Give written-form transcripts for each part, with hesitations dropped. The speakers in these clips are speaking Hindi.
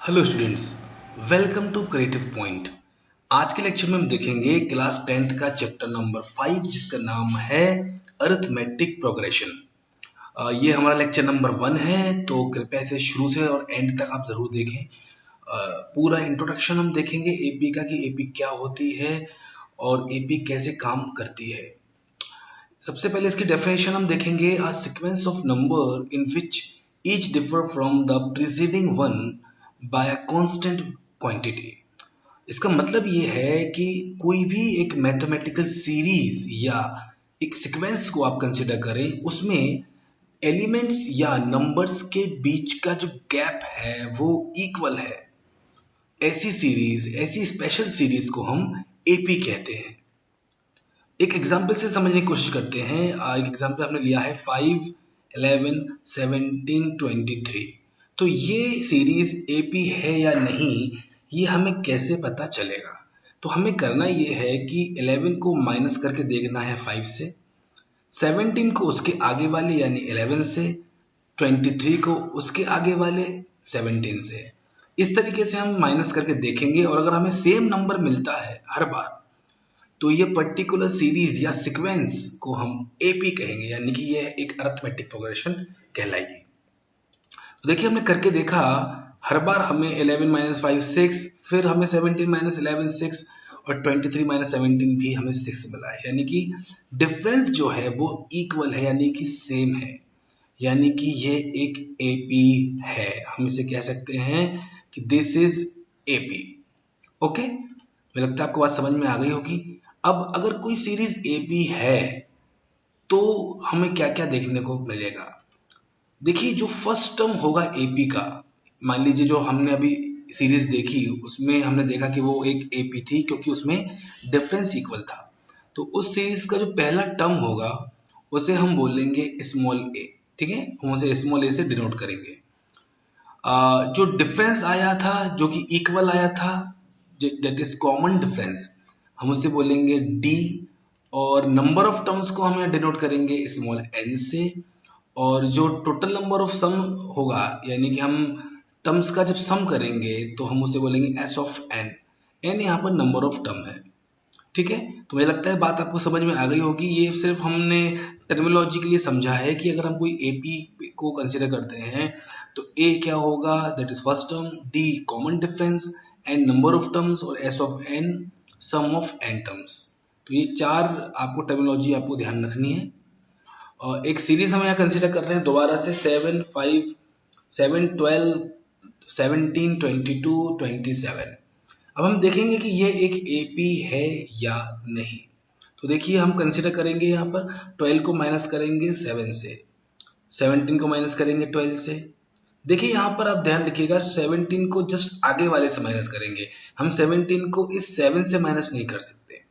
Hello students, welcome to creative point. आज के लेक्चर में हम देखेंगे क्लास 10th का चैप्टर नंबर 5 जिसका नाम है अरिथमेटिक प्रोग्रेशन। ये हमारा लेक्चर नंबर 1 है, तो कृपया इसे शुरू से और एंड तक आप जरूर देखें। पूरा इंट्रोडक्शन हम देखेंगे एपी का कि एपी क्या होती है और एपी कैसे काम करती है। सबसे पहले इसकी डेफिनेशन हम देखेंगे, a sequence of number in which each differ from the preceding one by a constant quantity. इसका मतलब ये है कि कोई भी एक मैथमेटिकल सीरीज या एक सीक्वेंस को आप कंसिडर करें, उसमें एलिमेंट्स या नंबर्स के बीच का जो गैप है वो इक्वल है। ऐसी सीरीज, ऐसी स्पेशल सीरीज को हम एपी कहते हैं। एक एग्जाम्पल से समझने की कोशिश करते हैं। एक एग्जाम्पल आपने लिया है 5, 11, 17, 23। तो ये सीरीज एपी है या नहीं, ये हमें कैसे पता चलेगा? तो हमें करना ये है कि 11 को माइनस करके देखना है 5 से, 17 को उसके आगे वाले यानी 11 से, 23 को उसके आगे वाले 17 से। इस तरीके से हम माइनस करके देखेंगे और अगर हमें सेम नंबर मिलता है हर बार, तो ये पर्टिकुलर सीरीज या सीक्वेंस को हम एपी कहेंगे, यानी कि ये एक अरिथमेटिक प्रोग्रेशन कहलाएगी। तो देखिए, हमने करके देखा, हर बार हमें 11 माइनस 5 6, फिर हमें 17 माइनस 11 6 और 23 माइनस 17 भी हमें 6 मिला है, यानी कि डिफरेंस जो है वो इक्वल है, यानी कि सेम है, यानी कि ये एक एपी है। हम इसे कह सकते हैं कि दिस इज एपी। ओके, मुझे लगता है आपको बात समझ में आ गई होगी। अब अगर कोई सीरीज एपी है तो हमें क्या क्या देखने को मिलेगा? देखिए, जो फर्स्ट टर्म होगा एपी का, मान लीजिए जो हमने अभी सीरीज देखी उसमें हमने देखा कि वो एक एपी थी क्योंकि उसमें डिफरेंस इक्वल था। तो उस सीरीज का जो पहला टर्म होगा उसे हम बोलेंगे स्मॉल ए। ठीक है, हम उसे स्मॉल ए से डिनोट करेंगे। जो डिफरेंस आया था, जो कि इक्वल आया था, दैट इज कॉमन डिफरेंस, हम उससे बोलेंगे डी। और नंबर ऑफ टर्म्स को हम यहाँ डिनोट करेंगे स्मॉल एन से। और जो टोटल नंबर ऑफ सम होगा, यानी कि हम टर्म्स का जब सम करेंगे तो हम उसे बोलेंगे एस ऑफ एन। एन यहाँ पर नंबर ऑफ टर्म है। ठीक है, तो मुझे लगता है बात आपको समझ में आ गई होगी। ये सिर्फ हमने टर्मिनोलॉजी के लिए समझा है कि अगर हम कोई एपी को कंसिडर करते हैं तो ए क्या होगा, that is first term, d common difference, n number of terms और S of n sum of N terms. तो ये चार आपको टर्मिनोलॉजी आपको ध्यान रखनी है। और एक सीरीज हम यहाँ कंसिडर कर रहे हैं दोबारा से, 7, 5, 7, 12, 17, 22, 27। अब हम देखेंगे कि ये एक एपी है या नहीं। तो देखिए, हम कंसिडर करेंगे यहाँ पर 12 को माइनस करेंगे 7 से, 17 को माइनस करेंगे 12 से। देखिए यहाँ पर आप ध्यान रखिएगा, 17 को जस्ट आगे वाले से माइनस करेंगे, हम 17 को इस 7 से माइनस नहीं कर सकते।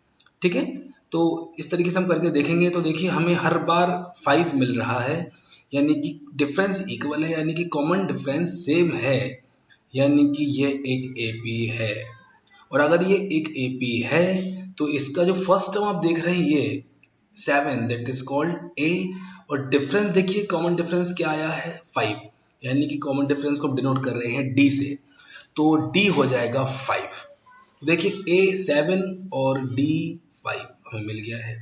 ठीक है, तो इस तरीके से हम करके देखेंगे। तो देखिए, हमें हर बार 5 मिल रहा है, यानी कि डिफरेंस इक्वल है, यानी कि कॉमन डिफरेंस सेम है, यानी कि ये एक एपी है। और अगर ये एक एपी है तो इसका जो फर्स्ट टर्म आप देख रहे हैं ये 7, दैट इज कॉल्ड ए। और डिफरेंस देखिए, कॉमन डिफरेंस क्या आया है 5, यानी कि कॉमन डिफरेंस को हम डिनोट कर रहे हैं डी से, तो डी हो जाएगा 5। देखिए, ए 7 और डी 5 हमें मिल गया है।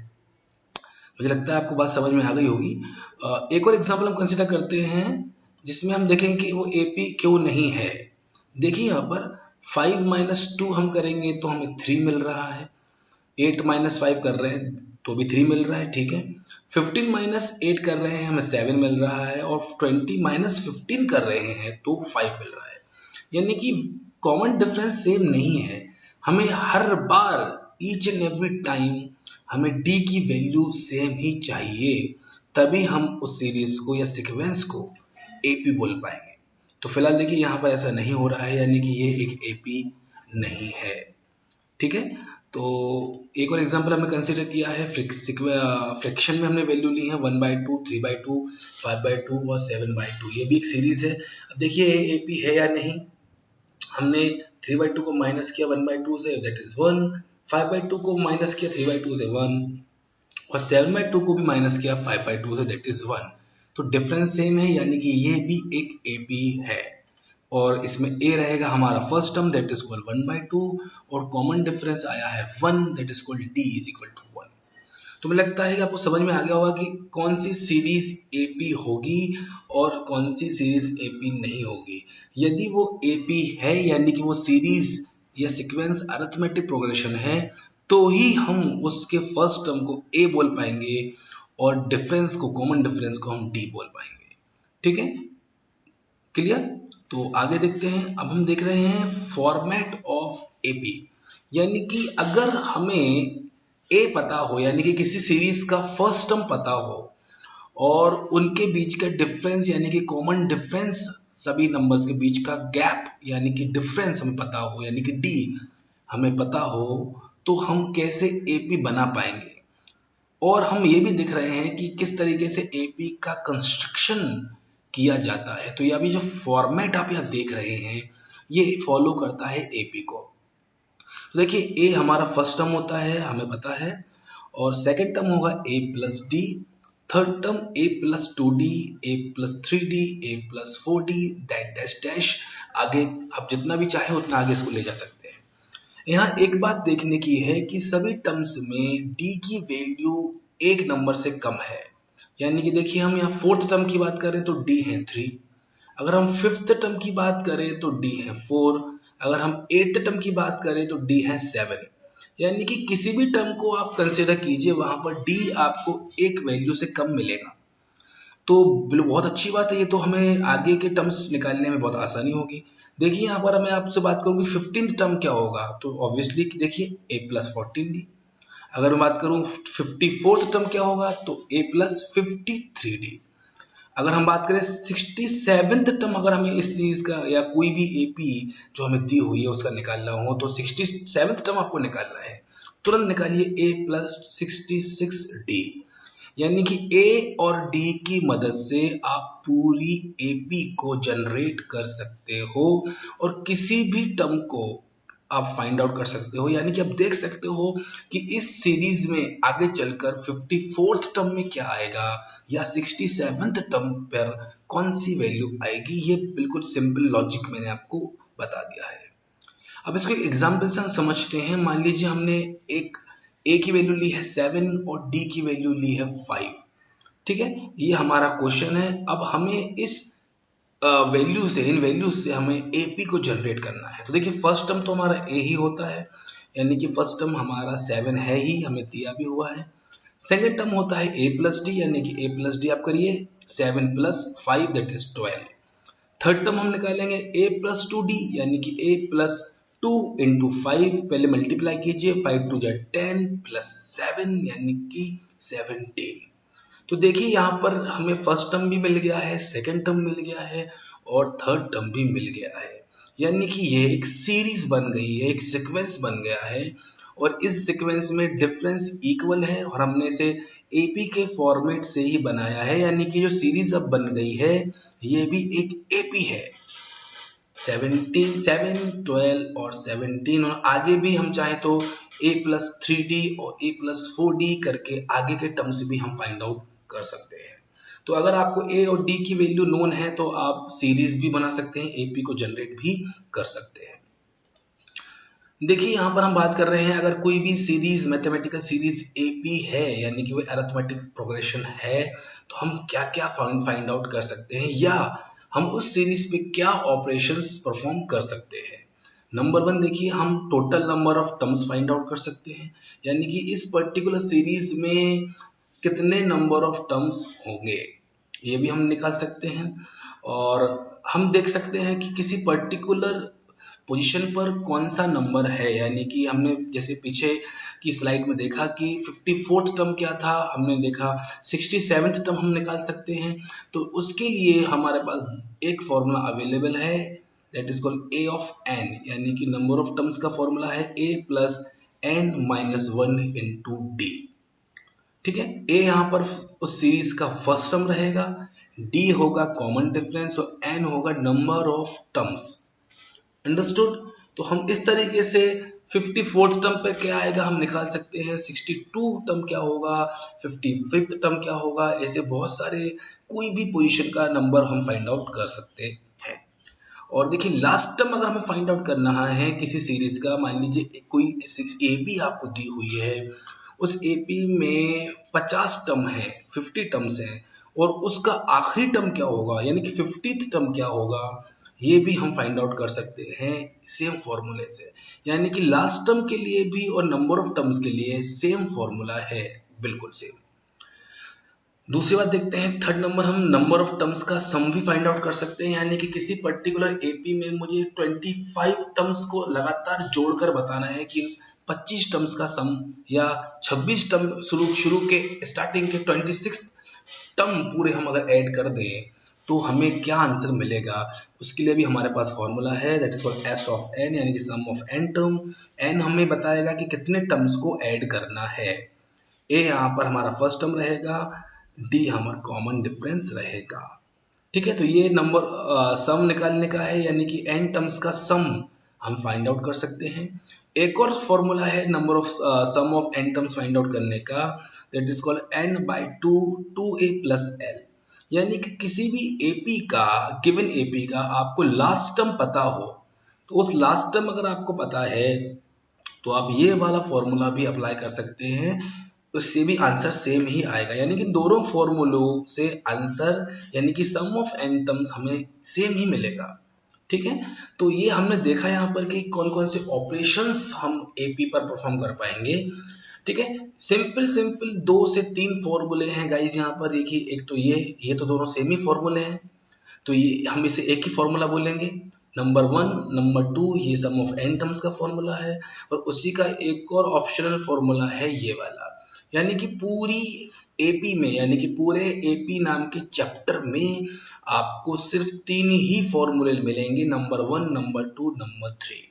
मुझे लगता है आपको बात समझ में आ गई होगी। एक और एग्जांपल हम कंसिडर करते हैं जिसमें हम देखेंगे कि वो एपी क्यों नहीं है। देखिए यहाँ पर 5 माइनस 2 हम करेंगे तो हमें 3 मिल रहा है, 8 माइनस 5 कर रहे हैं तो भी 3 मिल रहा है। ठीक है, 15 माइनस 8 कर रहे हैं, हमें 7 मिल रहा है, और 20 माइनस 15 कर रहे हैं तो 5 मिल रहा है। यानी कि कॉमन डिफरेंस सेम नहीं है। हमें हर बार, ईच एंड एवरी टाइम, हमें डी की वैल्यू सेम ही चाहिए, तभी हम उस सीरीज को या सीक्वेंस को एपी बोल पाएंगे। तो फिलहाल देखिए, यहाँ पर ऐसा नहीं हो रहा है, यानी कि ये एक एपी नहीं है। ठीक है, तो एक और एग्जांपल हमने कंसीडर किया है, फ्रैक्शन में हमने वैल्यू ली है 1/2, 3/2, 5/2 और 7/2। ये भी एक सीरीज है। अब देखिए एपी है या नहीं। हमने 3/2 को माइनस किया 1/2 से, दैट इज 1। 5/2 को माइनस किया 3/2 से, 1। और 7/2 को भी माइनस किया 5/2 से, दैट इज 1। तो डिफरेंस सेम है, यानी कि ये भी एक एपी है। और इसमें a रहेगा हमारा first term that is equal 1/2 और कॉमन डिफरेंस आया है 1 that is equal d is equal to 1। तो मुझे लगता है कि आपको समझ में आ गया होगा कि कौन सी सीरीज AP होगी और कौन सी सीरीज AP नहीं होगी। यदि वो AP है यानी कि वो सीरीज या सीक्वेंस अरिथमेटिक प्रोग्रेशन है तो ही हम उसके फर्स्ट टर्म को A बोल पाएंगे और डिफरेंस को, कॉमन डिफरेंस को हम D बोल पाएंगे। ठीक है, क्लियर? तो आगे देखते हैं। अब हम देख रहे हैं फॉर्मेट ऑफ AP, यानी कि अगर हमें A पता हो यानी कि किसी सीरीज का फर्स्ट टर्म पता हो और उनके बीच का डिफरेंस यानी कि कॉमन डिफरेंस, सभी नंबर्स के बीच का गैप यानी कि डिफरेंस हमें पता हो यानी कि D हमें पता हो, तो हम कैसे AP बना पाएंगे। और हम ये भी देख रहे हैं कि किस तरीके से AP का कंस्ट्रक्शन किया जाता है। तो ये अभी जो फॉर्मेट आप यहाँ देख रहे हैं ये फॉलो करता है AP को। तो देखिए A हमारा फर्स्ट टर्म होता है, हमें पता है, और सेकंड टर्म होगा A plus D, third term A plus 2D, A plus 3D, A plus 4D, that dash dash. आगे आप जितना भी चाहे उतना आगे इसको ले जा सकते हैं। यहाँ एक बात देखने की है कि सभी टर्म्स में D की वैल्यू एक नंबर से कम है, यानी कि देखिए हम यहाँ फोर्थ टर्म की बात करें तो D है 3, अगर हम फिफ्थ टर्म की बात करें तो D है 4, अगर हम एट्थ टर्म की बात करें तो D है 7। यानी कि किसी भी टर्म को आप कंसिडर कीजिए वहां पर D आपको एक वैल्यू से कम मिलेगा। तो बहुत अच्छी बात है, ये तो हमें आगे के टर्म्स निकालने में बहुत आसानी होगी। देखिए यहाँ पर मैं आपसे बात करूँ कि 15th टर्म क्या होगा, तो ऑब्वियसली देखिए A प्लस 14D। अगर मैं बात करूँ 54th टर्म क्या होगा तो A प्लस 53D। अगर हम बात करें 67th टर्म, अगर हमें इस चीज का या कोई भी AP जो हमें दी हुई है उसका निकालना हो तो 67th टर्म आपको निकालना है, तुरंत निकालिए A प्लस 66D। यानी कि A और D की मदद से आप पूरी AP को जनरेट कर सकते हो और किसी भी टर्म को आप फाइंड आउट कर सकते हो। यानी कि आप देख सकते हो कि इस सीरीज में आगे चलकर 54th टर्म में क्या आएगा या 67th टर्म पर कौन सी वैल्यू आएगी। ये बिल्कुल सिंपल लॉजिक मैंने आपको बता दिया है। अब इसको एक एग्जाम्पल से हम समझते हैं। मान लीजिए हमने एक A की वैल्यू ली है 7 और D की वैल्यू ली है 5। ठीक है, ये हमारा क्वेश्चन है। अब हमें इस वैल्यू से, इन वैल्यूज से हमें AP को जनरेट करना है। तो देखिए फर्स्ट टर्म तो हमारा A ही होता है, यानी कि फर्स्ट टर्म हमारा 7 है ही, हमें दिया भी हुआ है। सेकेंड टर्म होता है A प्लस डी, यानी कि A प्लस डी आप करिए 7 plus 5 that is 12। Third term हम निकालेंगे A प्लस 2D, यानी कि A प्लस 2 इंटू 5, पहले मल्टीप्लाई कीजिए, 5 टू 10 प्लस 7 यानी कि 17। तो देखिए यहाँ पर हमें फर्स्ट टर्म भी मिल गया है, सेकंड टर्म मिल गया है और थर्ड टर्म भी मिल गया है। यानी कि ये एक सीरीज बन गई है, एक सीक्वेंस बन गया है और इस सीक्वेंस में डिफरेंस इक्वल है और हमने इसे AP के फॉर्मेट से ही बनाया है। यानी कि जो सीरीज अब बन गई है ये भी एक AP है। 17, 7, 12 और 17, और आगे भी हम चाहे तो A प्लस 3D और A प्लस 4D करके आगे के टर्म्स भी हम फाइंड आउट कर सकते हैं। तो अगर आपको A और D की वैल्यू नोन है तो आप सीरीज भी बना सकते हैं, AP को जनरेट भी कर सकते हैं। देखिए यहाँ पर हम बात कर रहे हैं अगर कोई भी सीरीज, मैथमेटिकल सीरीज AP है यानी कि वो अरिथमेटिक प्रोग्रेशन है, तो हम क्या क्या फाइंड आउट कर सकते हैं या हम उस सीरीज पे क्या ऑपरेशंस परफॉर्म कर सकते हैं। नंबर 1 देखिए, हम total number of terms find out कर सकते हैं, यानी कि इस पर्टिकुलर सीरीज में कितने नंबर ऑफ टर्म्स होंगे ये भी हम निकाल सकते हैं। और हम देख सकते हैं कि किसी पर्टिकुलर पोजीशन पर कौन सा नंबर है, यानी कि हमने जैसे पीछे की स्लाइड में देखा कि 54th टर्म क्या था, हमने देखा 67th टर्म हम निकाल सकते हैं। तो उसके लिए हमारे पास एक फॉर्मूला अवेलेबल है that is called A of n, यानी कि नंबर ऑफ टर्म्स का फॉर्मूला है A plus n minus 1 into D। ठीक है, A यहाँ पर उस सीरीज का फर्स्ट टर्म रहेगा, D होगा कॉमन डिफरेंस और n होगा नंबर ऑफ टर्म्स। अंडरस्टूड? तो हम इस तरीके से 54th टर्म पे क्या आएगा हम निकाल सकते हैं, 62 टर्म क्या होगा, 55th टर्म क्या होगा, ऐसे बहुत सारे कोई भी पोजीशन का नंबर हम फाइंड आउट कर सकते हैं। और देखिए लास्ट टर्म अगर हमें फाइंड आउट करना है किसी सीरीज का, मान लीजिए कोई एपी आपको दी हुई है, उस एपी में 50 टर्म है, 50 टर्म्स हैं, और उसका आखिरी टर्म क्या होगा यानी कि 50th टर्म क्या होगा, ये भी हम फाइंड आउट कर सकते हैं सेम फॉर्मूले से। यानी कि लास्ट टर्म के लिए भी और नंबर ऑफ टर्म्स के लिए सेम फॉर्मूला है, बिल्कुल सेम। दूसरी बात देखते हैं, थर्ड नंबर, हम नंबर ऑफ टर्म्स का सम भी फाइंड आउट कर सकते हैं। यानी कि किसी पर्टिकुलर एपी में मुझे 25 टर्म्स को लगातार जोड़कर बताना है कि 25 टर्म्स का सम, या 26 टर्म शुरू के स्टार्टिंग के 26 टर्म पूरे हम अगर ऐड कर दें तो हमें क्या आंसर मिलेगा। उसके लिए भी हमारे पास फॉर्मूला है, that is called S of N, यानी कि sum of N term. N हमें बताएगा कि कितने टर्म्स को ऐड करना है। ए यहाँ पर हमारा फर्स्ट टर्म रहेगा, डी हमारा कॉमन डिफरेंस रहेगा। ठीक है, तो ये नंबर सम निकालने का है, यानी कि एन टर्म्स का सम हम फाइंड आउट कर सकते हैं। एक और फॉर्मूला है number of sum of N terms find out करने का, that is called N by 2a plus L. यानी कि किसी भी एपी का, गिवन एपी का आपको लास्ट टर्म पता हो, तो उस लास्ट टर्म अगर आपको पता है तो आप ये वाला फॉर्मूला भी अप्लाई कर सकते हैं, उससे भी आंसर सेम ही आएगा। यानी कि दोनों फॉर्मूलों से आंसर यानी कि सम ऑफ एन टर्म्स हमें सेम ही मिलेगा। ठीक है, तो ये हमने देखा यहाँ पर कि कौन कौन से ऑपरेशंस हम एपी पर परफॉर्म कर पाएंगे। ठीक है, सिंपल 2 से 3 फॉर्मूले हैं गाइस यहाँ पर देखिए। एक तो ये तो दोनों सेम ही फॉर्मूले हैं, तो ये हम इसे एक ही फॉर्मूला बोलेंगे। नंबर 1, नंबर 2 ये सम ऑफ एन टर्म्स का फॉर्मूला है, और उसी का एक और ऑप्शनल फॉर्मूला है ये वाला। यानी कि पूरी एपी में, यानी कि पूरे एपी नाम के चैप्टर में आपको सिर्फ 3 ही फॉर्मूले मिलेंगे, नंबर 1, नंबर 2, नंबर 3।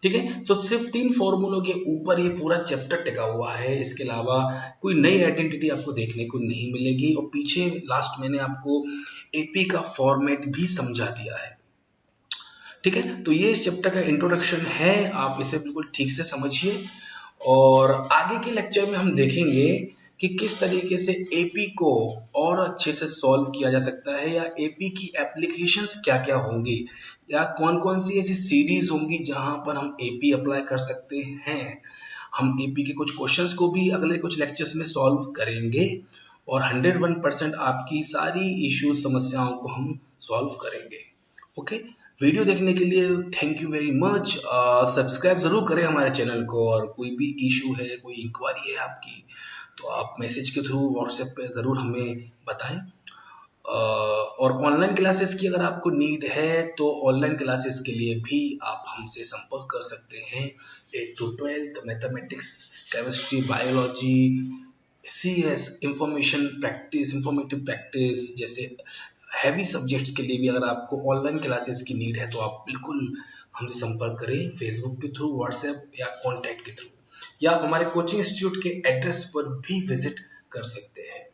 ठीक है, सो सिर्फ 3 फॉर्मूलों के ऊपर ये पूरा चैप्टर टिका हुआ है। इसके अलावा कोई नई आइडेंटिटी आपको देखने को नहीं मिलेगी, और पीछे लास्ट मैंने आपको एपी का फॉर्मेट भी समझा दिया है। ठीक है, तो ये इस चैप्टर का इंट्रोडक्शन है, आप इसे बिल्कुल ठीक से समझिए। और आगे के लेक्चर में हम देखेंगे कि किस तरीके से एपी को और अच्छे से सॉल्व किया जा सकता है, या एपी की एप्लीकेशंस क्या क्या होंगी, या कौन कौन सी ऐसी सीरीज होंगी जहां पर हम एपी अप्लाई कर सकते हैं। हम एपी के कुछ क्वेश्चंस को भी अगले कुछ लेक्चर्स में सॉल्व करेंगे, और 101% आपकी सारी इश्यूज, समस्याओं को हम सॉल्व करेंगे। ओके, वीडियो देखने के लिए thank you very much. Subscribe जरूर करें हमारे चैनल को, और कोई भी इशू है, कोई इंक्वायरी है आपकी, तो आप मैसेज के थ्रू व्हाट्सएप पे ज़रूर हमें बताएं। और ऑनलाइन क्लासेस की अगर आपको नीड है तो ऑनलाइन क्लासेस के लिए भी आप हमसे संपर्क कर सकते हैं। 8 to 12 mathematics, chemistry, biology, CS, informative practice जैसे हैवी सब्जेक्ट्स के लिए भी अगर आपको ऑनलाइन क्लासेस की नीड है तो आप बिल्कुल हमसे संपर्क करें, फेसबुक के थ्रू, व्हाट्सएप या कॉन्टैक्ट के थ्रू, या आप हमारे कोचिंग इंस्टीट्यूट के एड्रेस पर भी विजिट कर सकते हैं।